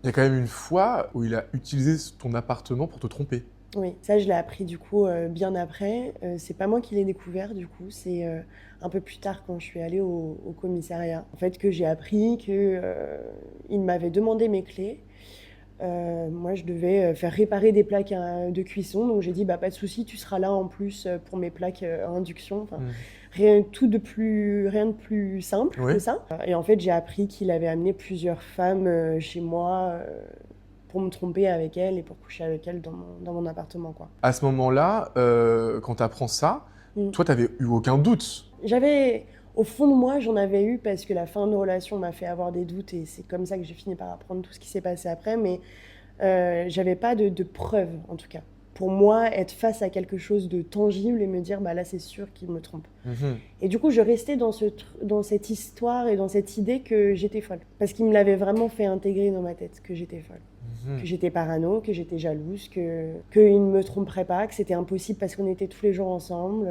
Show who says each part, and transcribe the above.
Speaker 1: Il y a quand même une fois où il a utilisé ton appartement pour te tromper.
Speaker 2: Oui, ça je l'ai appris du coup bien après. C'est pas moi qui l'ai découvert du coup, c'est un peu plus tard quand je suis allée au commissariat. En fait, que j'ai appris que il m'avait demandé mes clés. Moi, je devais faire réparer des plaques de cuisson, donc j'ai dit bah pas de souci, tu seras là en plus pour mes plaques à induction. Enfin,
Speaker 1: Mmh.
Speaker 2: rien de plus simple que
Speaker 1: Ouais.
Speaker 2: ça. Et en fait, j'ai appris qu'il avait amené plusieurs femmes chez moi pour me tromper avec elles et pour coucher avec elles dans mon appartement, quoi.
Speaker 1: À ce moment-là, quand tu apprends ça,
Speaker 2: Mm.
Speaker 1: toi, tu avais eu aucun doute.
Speaker 2: J'avais, au fond de moi, j'en avais eu parce que la fin de relation m'a fait avoir des doutes et c'est comme ça que j'ai fini par apprendre tout ce qui s'est passé après, mais j'avais pas de preuves en tout cas. Pour moi, être face à quelque chose de tangible et me dire, bah là, c'est sûr qu'il me trompe.
Speaker 1: Mmh.
Speaker 2: Et du coup, je restais dans cette histoire et dans cette idée que j'étais folle. Parce qu'il me l'avait vraiment fait intégrer dans ma tête que j'étais folle. Que
Speaker 1: Mmh.
Speaker 2: j'étais parano, que j'étais jalouse, qu'il ne me tromperait pas, que c'était impossible parce qu'on était tous les jours ensemble.